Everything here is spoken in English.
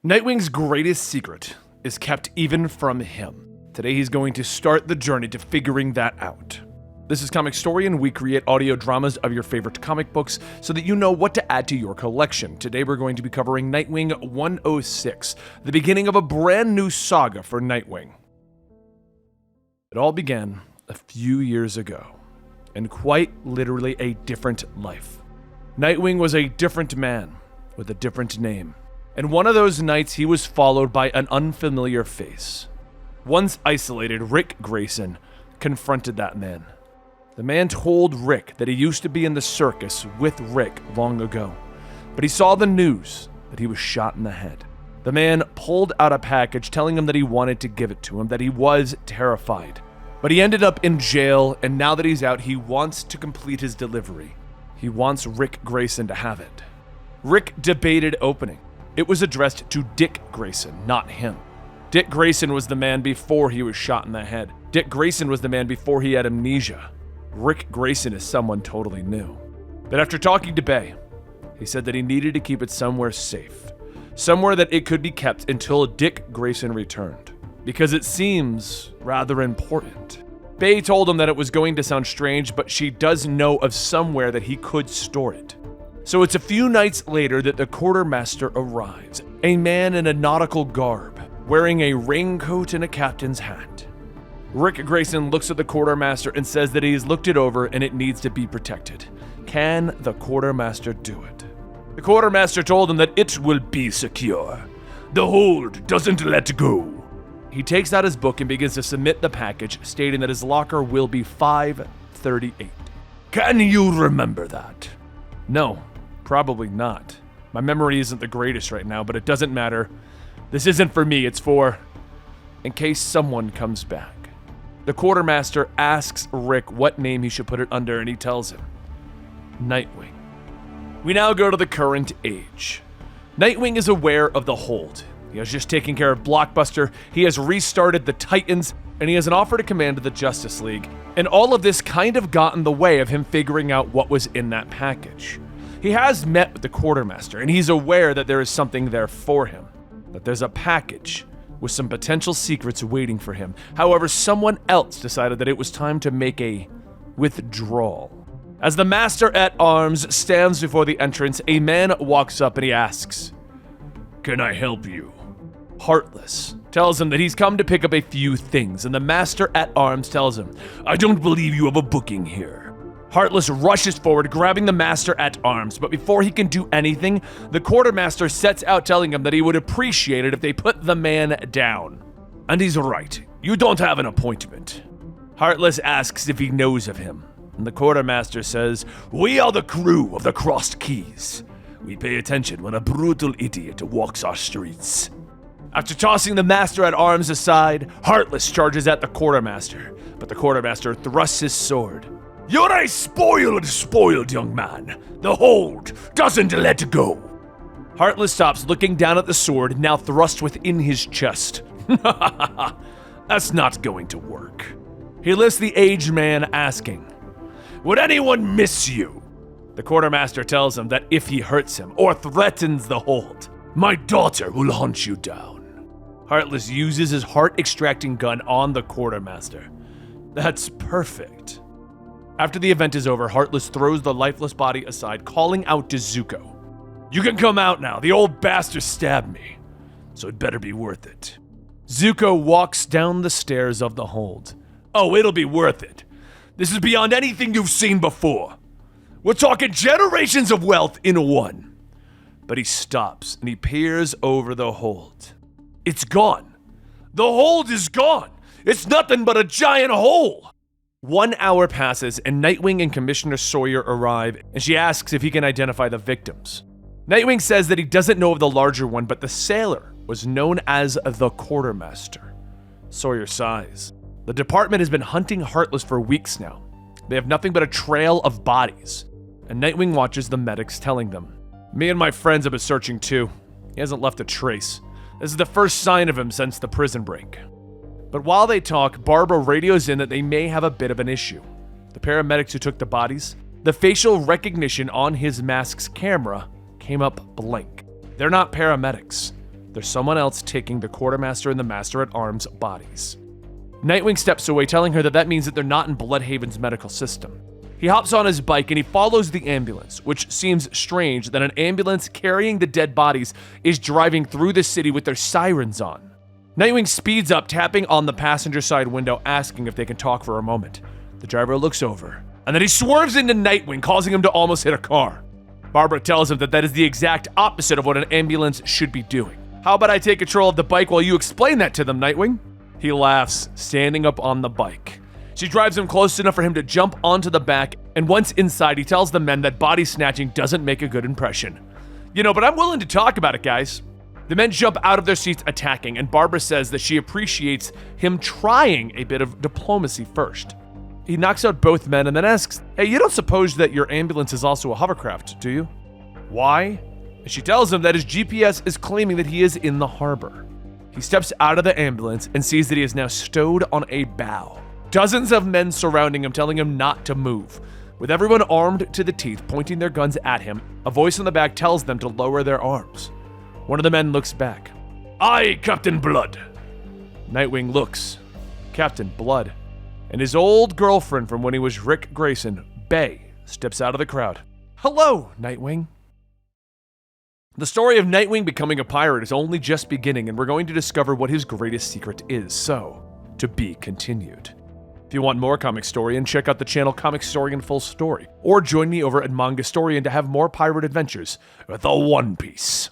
Nightwing's greatest secret is kept even from him. Today he's going to start the journey to figuring that out. This is Comicstorian. We create audio dramas of your favorite comic books so that you know what to add to your collection. Today we're going to be covering Nightwing 106, the beginning of a brand new saga for Nightwing. It all began a few years ago, in quite literally a different life. Nightwing was a different man with a different name. And one of those nights, he was followed by an unfamiliar face. Once isolated, Rick Grayson confronted that man. The man told Rick that he used to be in the circus with Rick long ago, but he saw the news that he was shot in the head. The man pulled out a package telling him that he wanted to give it to him, that he was terrified. But he ended up in jail, and now that he's out, he wants to complete his delivery. He wants Rick Grayson to have it. Rick debated opening. It was addressed to Dick Grayson, not him. Dick Grayson was the man before he was shot in the head. Dick Grayson was the man before he had amnesia. Rick Grayson is someone totally new. But after talking to Bay, he said that he needed to keep it somewhere safe. Somewhere that it could be kept until Dick Grayson returned. Because it seems rather important. Bay told him that it was going to sound strange, but she does know of somewhere that he could store it. So it's a few nights later that the quartermaster arrives, a man in a nautical garb, wearing a raincoat and a captain's hat. Rick Grayson looks at the quartermaster and says that he's looked it over and it needs to be protected. Can the quartermaster do it? The quartermaster told him that it will be secure. The hold doesn't let go. He takes out his book and begins to submit the package, stating that his locker will be 538. Can you remember that? No. Probably not. My memory isn't the greatest right now, but it doesn't matter. This isn't for me, it's for in case someone comes back. The quartermaster asks Rick what name he should put it under, and he tells him, Nightwing. We now go to the current age. Nightwing is aware of the hold. He has just taken care of Blockbuster, he has restarted the Titans, and he has an offer to command the Justice League. And all of this kind of got in the way of him figuring out what was in that package. He has met with the quartermaster, and he's aware that there is something there for him. That there's a package with some potential secrets waiting for him. However, someone else decided that it was time to make a withdrawal. As the Master-at-Arms stands before the entrance, a man walks up and he asks, Can I help you? Heartless tells him that he's come to pick up a few things, and the Master-at-Arms tells him, I don't believe you have a booking here. Heartless rushes forward, grabbing the Master-at-Arms, but before he can do anything, the quartermaster sets out telling him that he would appreciate it if they put the man down. And he's right, you don't have an appointment. Heartless asks if he knows of him, and the quartermaster says, We are the crew of the Crossed Keys. We pay attention when a brutal idiot walks our streets. After tossing the Master-at-Arms aside, Heartless charges at the quartermaster, but the quartermaster thrusts his sword. You're a spoiled young man. The hold doesn't let go. Heartless stops, looking down at the sword, now thrust within his chest. That's not going to work. He lifts the aged man, asking, Would anyone miss you? The quartermaster tells him that if he hurts him or threatens the hold, my daughter will hunt you down. Heartless uses his heart-extracting gun on the quartermaster. That's perfect. After the event is over, Heartless throws the lifeless body aside, calling out to Zuko. You can come out now. The old bastard stabbed me, so it better be worth it. Zuko walks down the stairs of the hold. Oh, it'll be worth it. This is beyond anything you've seen before. We're talking generations of wealth in one. But he stops and he peers over the hold. It's gone. The hold is gone. It's nothing but a giant hole. 1 hour passes, and Nightwing and Commissioner Sawyer arrive, and she asks if he can identify the victims. Nightwing says that he doesn't know of the larger one, but the sailor was known as the Quartermaster. Sawyer sighs. The department has been hunting Heartless for weeks now. They have nothing but a trail of bodies, and Nightwing watches the medics telling them, Me and my friends have been searching too. He hasn't left a trace. This is the first sign of him since the prison break. But while they talk, Barbara radios in that they may have a bit of an issue. The paramedics who took the bodies, the facial recognition on his mask's camera came up blank. They're not paramedics. There's someone else taking the quartermaster and the master-at-arms bodies. Nightwing steps away, telling her that means that they're not in Bloodhaven's medical system. He hops on his bike and he follows the ambulance, which seems strange that an ambulance carrying the dead bodies is driving through the city with their sirens on. Nightwing speeds up, tapping on the passenger side window, asking if they can talk for a moment. The driver looks over, and then he swerves into Nightwing, causing him to almost hit a car. Barbara tells him that is the exact opposite of what an ambulance should be doing. How about I take control of the bike while you explain that to them, Nightwing? He laughs, standing up on the bike. She drives him close enough for him to jump onto the back, and once inside, he tells the men that body snatching doesn't make a good impression. But I'm willing to talk about it, guys. The men jump out of their seats attacking, and Barbara says that she appreciates him trying a bit of diplomacy first. He knocks out both men and then asks, "Hey, you don't suppose that your ambulance is also a hovercraft, do you?" "Why?" And she tells him that his GPS is claiming that he is in the harbor. He steps out of the ambulance and sees that he is now stowed on a bow. Dozens of men surrounding him, telling him not to move. With everyone armed to the teeth, pointing their guns at him, a voice in the back tells them to lower their arms. One of the men looks back. "Aye, Captain Blood." Nightwing looks. Captain Blood. And his old girlfriend from when he was Rick Grayson, Bay, steps out of the crowd. "Hello, Nightwing." The story of Nightwing becoming a pirate is only just beginning, and we're going to discover what his greatest secret is, so to be continued. If you want more Comicstorian, check out the channel Comicstorian Full Story, or join me over at Mangastorian to have more pirate adventures with the One Piece.